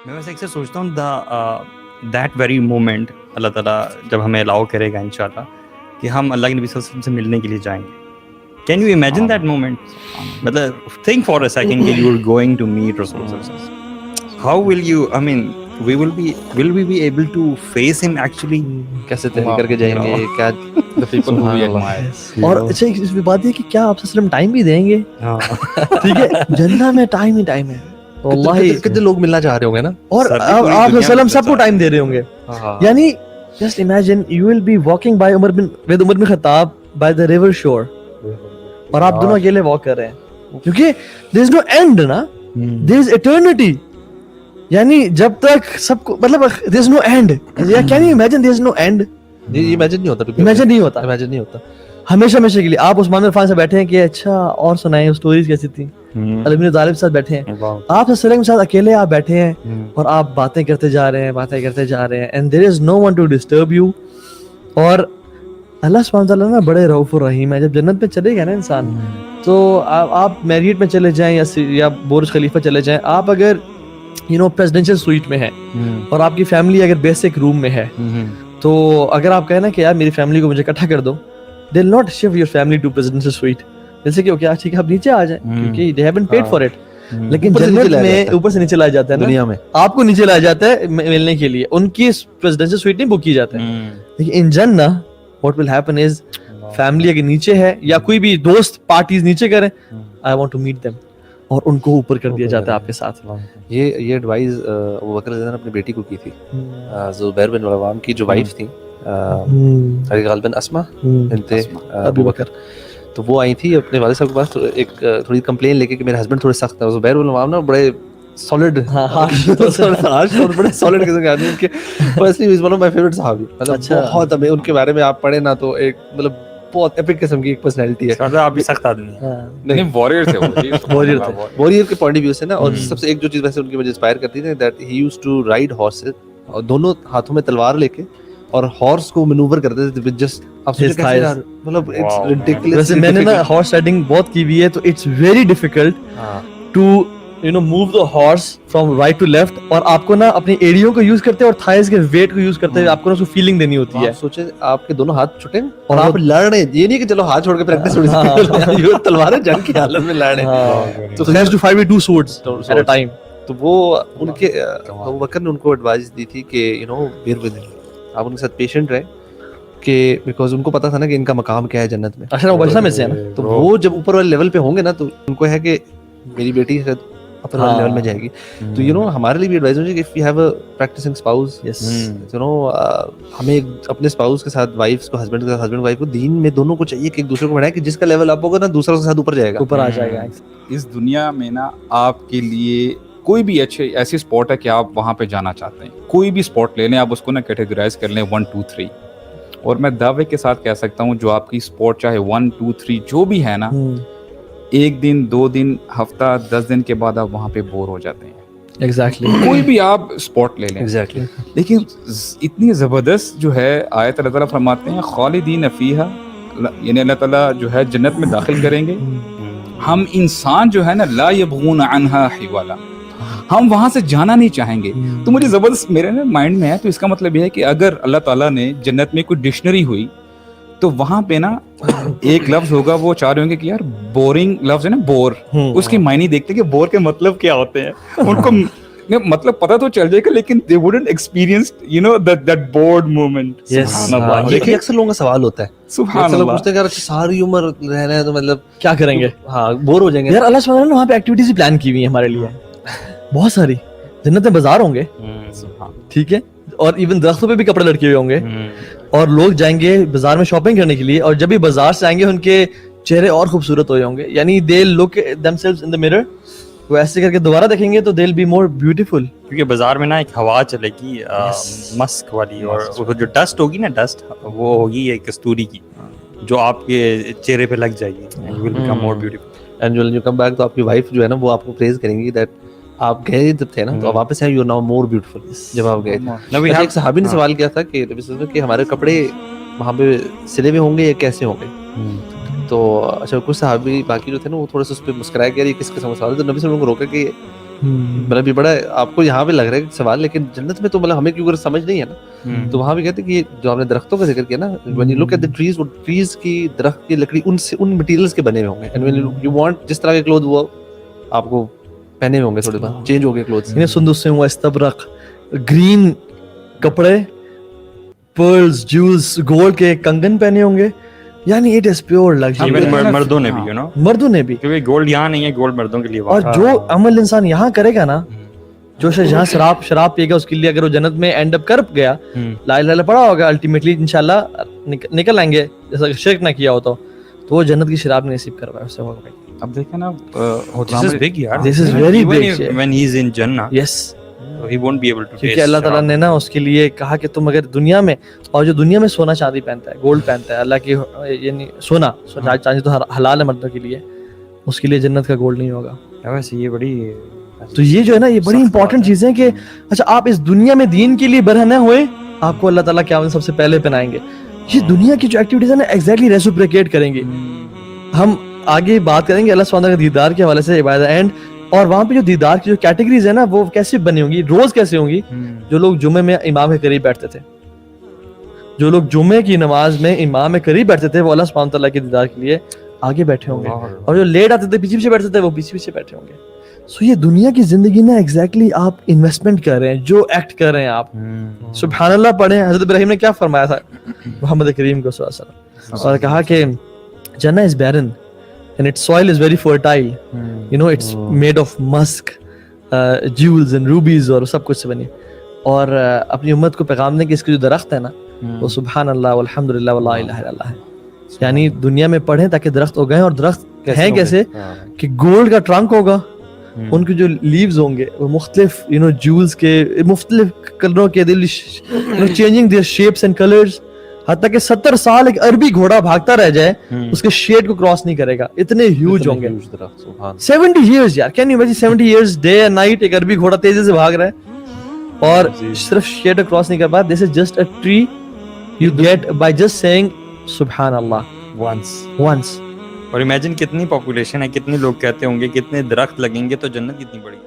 میں ویسے اکثر سوچتا ہوں دیٹ ویری مومنٹ اللہ تعالیٰ جب ہمیں الاؤ کرے گا انشاءاللہ کہ ہم اللہ کے نبی صلی اللہ علیہ وسلم سے ملنے کے لیے جائیں گے. Can you imagine that moment? مطلب تھنک فار اے سیکنڈ کہ you are going to meet رسول صلی اللہ علیہ وسلم. How will you I mean will we be able to face him actually? کیسے تحریک کر کے جائیں گے کیا the people who we admire. اور اچھا اس میں بات یہ کہ کیا آپ وسلم ٹائم بھی دیں گے؟ ٹھیک ہے جنت میں ٹائم ہی ٹائم ہے واللہ. کتنے لوگ ملنا چاہ رہے ہوں گے نا, اور آپ وسلم سب کو ٹائم دے رہے ہوں گے. یعنی just imagine you will be walking by عمر بن خطاب by the river shore اور آپ دونوں اکیلے واک کر رہے ہیں کیونکہ there is no end نا, there is eternity. یعنی جب تک سب کو مطلب there is no end. Can you imagine there is no end? Imagine نہیں ہوتا, امیجن نہیں ہوتا ہمیشہ کے لیے. آپ عثمان بن عفان سے بیٹھے ہیں کہ اچھا اور سنائیں اسٹوریز کیسی تھیں, علی بن طالب کے ساتھ بیٹھے ہیں, آپ صلی کے ساتھ اکیلے آپ بیٹھے ہیں اور آپ باتیں کرتے جا رہے ہیں and there is no one to disturb you. اور اللہ سبحانہ وتعالیٰ نا بڑے رؤوف الرحیم ہے. جب جنت میں چلے گا نا انسان تو آپ میریٹ میں چلے جائیں یا برج خلیفہ چلے جائیں, آپ اگر پریزیڈینشیل سویٹ میں ہے اور آپ کی فیملی اگر بیسک روم میں ہے تو اگر آپ کہیں نا کہ یار میری فیملی کو مجھے اکٹھا کر دو, they will not shift your family to presidential suite. جیسے کہ اوکے ٹھیک ہے آپ نیچے آ جائیں کیونکہ they haven't paid for it. لیکن جنت میں اوپر سے نیچے لایا جاتا ہے, دنیا میں آپ کو نیچے لایا جاتا ہے ملنے کے لیے, ان کی پریزیڈینشیل سویٹ نہیں بک کی جاتا ہے. لیکن ان جنہ what will happen is family اگر نیچے ہے یا کوئی بھی دوست پارٹیز نیچے کریں, I want to meet them, اور ان کو اوپر کر دیا جاتا ہے آپ کے ساتھ. یہ ایڈوائز ابوبکر رضی اللہ عنہ نے اپنی بیٹی کو کی تھی, زبیر بن العوام کی جو وائف تھی غالباً اسما بنت ابو بکر, تو وہ آئی تھی اپنے والد صاحب کے پاس ایک تھوڑی کمپلین لے کے کہ میرے ہسبینڈ تھوڑے سخت ہیں. زبیر بن العوام نا بڑے سالڈ اور بڑے سالڈ قسم کے آدمی, ان کے personally is one of my favourite صحابی. مطلب بہت ہمیں ان کے بارے میں آپ پڑھیں نا تو ایک مطلب بہت ایپک قسم کی ایک پرسنالٹی ہے. آپ بھی سخت آدمی ہیں. نہیں واریر تھے, واریر کے پوائنٹ آف ویو سے نا. اور سب سے ایک جو چیز ویسے ان کی مجھے انسپائر کرتی تھی that he used to ride horses, اور دونوں ہاتھوں میں تلوار لے کے اور ہارس کو مینوور کرتے تھے جسٹ مطلب اٹس ریڈیکولس. ویسے میں نے نا ہارس رائڈنگ بہت کی ہوئی ہے, تو it's very difficult to move the horse from right to left, اور آپ کو نا اپنی ایڑیوں کو یوز کرتے ہیں اور تھائز کے ویٹ کو یوز کرتے ہیں, آپ کو نا اس کو فیلنگ دینی ہوتی ہے. سوچیں آپ کے دونوں ہاتھ چھوٹے اور آپ لڑ رہے ہیں, یہ نہیں کہ چلو ہاتھ چھوڑ کے پریکٹس تھوڑی سی, تلواریں جنگ کی حالت میں لڑ رہے ہیں. تو has to fight with two swords at a time. تو وہ ان کے ابوبکر نے ان کو ایڈوائز دی تھی کہ بیئر ود ہم, آپ ان کے ساتھ پیشنٹ رہے, کہ بیکاز ان کو پتا تھا نا کہ ان کا مقام کیا ہے جنت میں. اچھا وہ بچہ میں سے ہے نا, تو وہ جب اوپر والے لیول پہ ہوں گے نا تو ان کو ہے کہ میری بیٹی شاید اپر والے لیول میں جائے گی. تو ہمارے لیے بھی ایڈوائز ہوگی کہ if you have a practising spouse, ہمیں اپنے اسپاؤس کے ساتھ, وائفس کو ہسبینڈ کے ساتھ, ہسبینڈ وائف کو دین میں دونوں کو چاہیے کہ ایک دوسرے کو بڑھائے, کہ جس کا لیول آپ ہوگا نا دوسرا اس کے ساتھ اوپر جائے گا, اوپر آ جائے گا. اس دنیا میں نا آپ کے لیے کوئی بھی ایسی اسپورٹ ہے کہ آپ وہاں پہ جانا چاہتے ہیں, کوئی بھی اسپورٹ لے لیں, آپ اس کو نا کیٹیگرائز کر لیں 1 2 3, اور میں دعوے کے ساتھ کہہ سکتا ہوں جو آپ کی اسپورٹ چاہے 1 2 3 جو بھی ہے نا, 1 دن 2 دن ہفتہ 10 دن کے بعد آپ وہاں پہ بور ہو جاتے ہیں. ایگزیکٹلی کوئی بھی آپ اسپورٹ لے لیں. ایگزیکٹلی. لیکن اتنی زبردست جو ہے آیت اللہ تعالیٰ فرماتے ہیں خالدین فیہا, یعنی اللہ تعالیٰ جو ہے جنت میں داخل کریں گے. ہم انسان جو ہے نا لا یبغون عنہا حوالا, ہم وہاں سے جانا نہیں چاہیں گے. تو مجھے زبردست میرے نا مائنڈ میں ہے, تو اس کا مطلب یہ ہے کہ اگر اللہ تعالیٰ نے جنت میں کوئی ڈکشنری ہوئی تو وہاں پہ نا ایک لفظ ہوگا, وہ چاہ رہے ہوں گے کہ یار بورنگ لفظ ہے نا بور, اس کے معنی دیکھتے کہ بور کے مطلب کیا ہوتے ہیں. ان کو مطلب پتہ تو چل جائے گا لیکن they wouldn't experience that bored moment. سبحان اللہ. یہ اکثر لوگوں کا سوال ہوتا ہے, سبحان اللہ اللہ, پوچھتے ہیں کہ ساری عمر رہنا ہے تو مطلب کیا کریں گے, ہاں بور ہو جائیں گے. یار اللہ سبحانہ نے وہاں پہ ایکٹیویٹیز پلان کی ہوئی ہیں ہمارے لیے بہت ساری. جنت میں بازار ہوں گے, ٹھیک ہے, اور ایون درختوں پہ بھی کپڑے لٹکے ہوئے ہوں گے, اور لوگ جائیں گے بازار میں شاپنگ کرنے کے لیے, اور جب بھی بازار سے آئیں گے ان کے چہرے اور خوبصورت ہوئے ہوں گے. یعنی دے لک themselves in the mirror, وہ ایسے کر کے دوبارہ دیکھیں گے تو they'll be more beautiful. کیونکہ بازار میں نا ایک ہوا چلے گی مسک والی, اور جو ڈسٹ ہوگی نا, ڈسٹ وہ ہوگی ایک کستوری کی جو آپ کے چہرے پہ لگ جائے گی, and you will become more beautiful. And when you come back تو آپ کی وائف جو ہے نا وہ آپ کو پریز کریں گی دیٹ آپ گئے جب تھے نا تو واپس ہیں, you are now more beautiful. جب آپ گئے تھے ایک صحابی نے سوال کیا تھا کہ ہمارے کپڑے وہاں پہ سلے ہوئے ہوں گے یا کیسے ہوں گے, تو اچھا کچھ صحابی باقی جو تھے نا وہ تھوڑا سا اس پہ مسکرایا کہ یہ کس قسم کا سوال ہے, تو نبی صلی اللہ علیہ وسلم کو روکا کہ مطلب ابھی بڑا آپ کو یہاں پہ لگ رہا ہے سوال, لیکن جنت میں تو مطلب ہمیں کیونکہ سمجھ نہیں ہے نا, تو وہاں بھی کہتے ہیں کہ جو ہم نے درختوں کا ذکر کیا نا, when you look at the trees, وہ ٹریز کی درخت کی لکڑی ان مٹیریلز کے بنے ہوئے ہوں گے, and when you want جس طرح کے کلوتھ وہ آپ کو پہنے ہوئے ہوں گے, تھوڑے بہت چینج ہو گئے کلوتھس. انہیں سندس سے ہوا استبرق, گرین کپڑے, پرلز, جولز, گولڈ کے کنگن پہنے ہوں گے, یعنی اٹ از پیور لگژری. مردوں نے بھی, یو نو, مردوں نے بھی, کیونکہ گولڈ یہاں نہیں ہے, گولڈ مردوں کے لیے. اور جو عمل انسان یہاں کرے گا نا, جو شخص یہاں شراب پیے گا, اس کے لیے اگر وہ جنت میں اینڈ اپ کر گیا, لا الہ الا پڑھا ہوگا, الٹیمیٹلی انشاءاللہ نکل آئیں گے, جیسا شرک نہ کیا ہو تو وہ جنت کی شراب نہیں نصیب کروائے اس سے ہوگا. اب دیکھیں نا, This is big, yaar. This is very Even big. when he is in Jannah, Yes. he won't be able to taste. کیونکہ اللہ تعالیٰ نے نا اس کے لیے کہا کہ تم اگر دنیا میں, اور جو دنیا میں سونا چاندی پہنتا ہے, گولڈ پہنتا ہے, اللہ کی یعنی سونا چاندی تو حلال ہے مردوں کے لیے, اس کے لیے جنت کا گولڈ نہیں ہوگا. ویسے یہ بڑی, تو یہ جو ہے نا, یہ بڑی امپورٹنٹ چیز ہے کہ اچھا آپ اس دنیا میں دین کے لیے برہنہ ہوئے, آپ کو اللہ تعالیٰ قیامت سب سے پہلے پہنائیں گے. یہ دنیا کی جو ایکٹیویٹیز ہے نا, ایگزیکٹلی ریسپریکیٹ کریں گی. ہم آگے بات کریں گے اللہ سبحانہ کا دیدار کے حوالے سے عبادت اینڈ, اور وہاں پہ جو دیدار کی جو کیٹیگریز ہیں نا, وہ کیسے بنی ہوں گی, روز کیسے ہوں گی. جو لوگ جمعے میں امام کے قریب بیٹھتے تھے, جو لوگ جمعے کی نماز میں امام کے قریب بیٹھتے تھے, وہ اللہ سبحانہ تعالیٰ کے دیدار کے لیے آگے بیٹھے ہوں گے, اور جو لیٹ آتے تھے پیچھے پیچھے بیٹھتے تھے, وہ پیچھے پیچھے بیٹھے ہوں گے. سو یہ دنیا کی زندگی نا ایگزیکٹلی آپ انویسٹمنٹ کر رہے ہیں, جو ایکٹ کر رہے ہیں آپ. سبحان اللہ پڑھیں, حضرت ابراہیم نے کیا فرمایا تھا محمد کریم کو صلی اللہ علیہ وسلم, اور کہا کہ جنہ از بیرن and its soil is very fertile, you know, it's made of musk, jewels and rubies, اور سب کچھ سے بنی. اور اپنی امت کو پیغام دیں کہ اس کے جو درخت ہے نا, وہ سبحان اللہ والحمدللہ ولا الہ الا اللہ ہے. یعنی دنیا میں پڑھیں تاکہ درخت اگائیں, اور درخت ہیں کیسے کہ گولڈ کا ٹرنک ہوگا, ان کے جو لیوز ہوں گے وہ مختلف یو نو جولز کے, مختلف کلروں کے, changing their shapes and colours, حتیٰ کہ 70 سال ایک عربی گھوڑا بھاگتا رہ جائے, اس کے شیڈ کو کراس نہیں کرے گا, اتنے ہیوج ہوں گے. 70 years یار, can you imagine 70 years day and night ایک عربی گھوڑا تیزی سے بھاگ رہا ہے, اور صرف شیڈ کو کراس نہیں کر پا. This is just a tree you get by just saying سبحان اللہ once. اور امیجن کتنی پاپولیشن ہے, کتنے لوگ کہتے ہوں گے, کتنے درخت لگیں گے تو جنت کتنی بڑی.